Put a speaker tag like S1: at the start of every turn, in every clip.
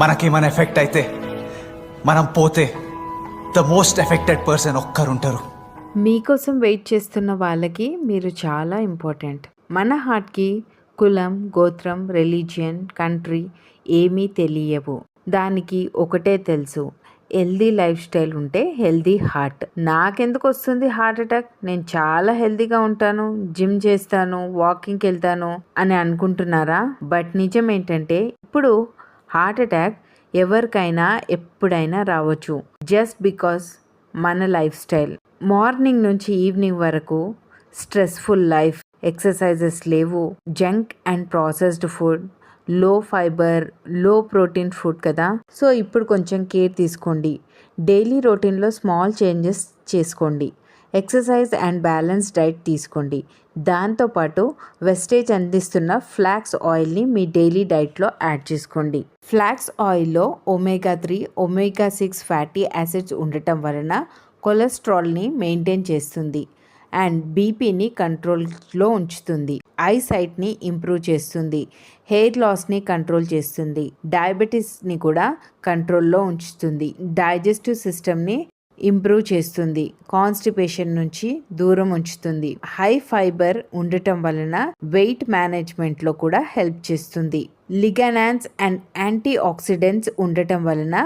S1: మనకేమైనా ఎఫెక్ట్ అయితే, మనం పోతే ద మోస్ట్ ఎఫెక్టెడ్ పర్సన్ ఒక్కరుంటారు.
S2: మీకోసం వెయిట్ చేస్తున్న వాళ్ళకి మీరు చాలా ఇంపార్టెంట్. మన హార్ట్కి కులం, గోత్రం, రిలీజియన్, కంట్రీ ఏమీ తెలియవు. దానికి ఒకటే తెలుసు, హెల్దీ లైఫ్ స్టైల్ ఉంటే హెల్దీ హార్ట్. నాకెందుకు వస్తుంది హార్ట్ అటాక్? నేను చాలా హెల్దీగా ఉంటాను, జిమ్ చేస్తాను, వాకింగ్కి వెళ్తాను అని అనుకుంటున్నారా? బట్ నిజం ఏంటంటే ఇప్పుడు హార్ట్ అటాక్ ఎవరికైనా ఎప్పుడైనా రావచ్చు. జస్ట్ బికాస్ మన లైఫ్ స్టైల్. మార్నింగ్ నుంచి ఈవినింగ్ వరకు స్ట్రెస్ఫుల్ లైఫ్, ఎక్సర్సైజెస్ లేవు, జంక్ అండ్ ప్రాసెస్డ్ ఫుడ్, లో ఫైబర్, లో ప్రోటీన్ ఫుడ్ కదా. సో ఇప్పుడు కొంచెం కేర్ తీసుకోండి. డైలీ రొటీన్లో స్మాల్ చేంజెస్ చేసుకోండి. ఎక్సర్సైజ్ అండ్ బ్యాలెన్స్ డైట్ తీసుకోండి. దాంతోపాటు వెస్టేజ్ అందిస్తున్న ఫ్లాక్స్ ఆయిల్ని మీ డైలీ డైట్లో యాడ్ చేసుకోండి. ఫ్లాక్స్ ఆయిల్లో ఒమేగా 3, ఒమేగా 6 ఫ్యాటీ యాసిడ్స్ ఉండటం వలన కొలెస్ట్రాల్ని మెయింటైన్ చేస్తుంది అండ్ బీపీని కంట్రోల్లో ఉంచుతుంది. ఐ సైట్ని ఇంప్రూవ్ చేస్తుంది, హెయిర్ లాస్ని కంట్రోల్ చేస్తుంది, డయాబెటీస్ని కూడా కంట్రోల్లో ఉంచుతుంది, డైజెస్టివ్ సిస్టమ్ని ఇంప్రూవ్ చేస్తుంది, కాన్స్టిపేషన్ నుంచి దూరం ఉంచుతుంది. హై ఫైబర్ ఉండటం వలన వెయిట్ మేనేజ్మెంట్లో కూడా హెల్ప్ చేస్తుంది. లిగనాన్స్ అండ్ యాంటీ ఆక్సిడెంట్స్ ఉండటం వలన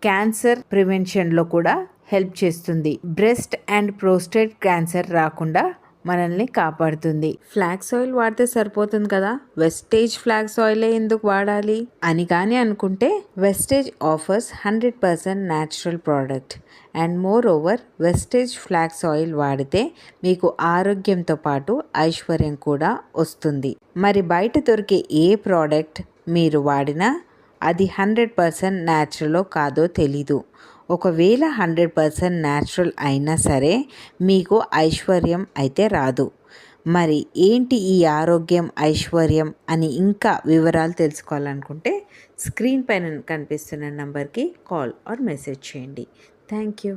S2: క్యాన్సర్ ప్రివెన్షన్లో కూడా హెల్ప్ చేస్తుంది. బ్రెస్ట్ అండ్ ప్రోస్టేట్ క్యాన్సర్ రాకుండా మనల్ని కాపాడుతుంది. ఫ్లాక్స్ ఆయిల్ వాడితే సరిపోతుంది కదా, వెస్టేజ్ ఫ్లాక్స్ ఆయిలే ఎందుకు వాడాలి అని కానీ అనుకుంటే, wastage offers 100% natural product and moreover wastage flax oil వాడితే మీకు ఆరోగ్యంతో పాటు ఐశ్వర్యం కూడా వస్తుంది. మరి బయట దొరికే ఏ ప్రోడక్ట్ మీరు వాడినా అది 100% న్యాచురలో కాదో తెలీదు. ఒకవేళ 100% న్యాచురల్ అయినా సరే మీకు ఐశ్వర్యం అయితే రాదు. మరి ఏంటి ఈ ఆరోగ్యం, ఐశ్వర్యం అని ఇంకా వివరాలు తెలుసుకోవాలనుకుంటే స్క్రీన్ పైన కనిపిస్తున్న నంబర్కి కాల్ ఆర్ మెసేజ్ చేయండి. Thank you.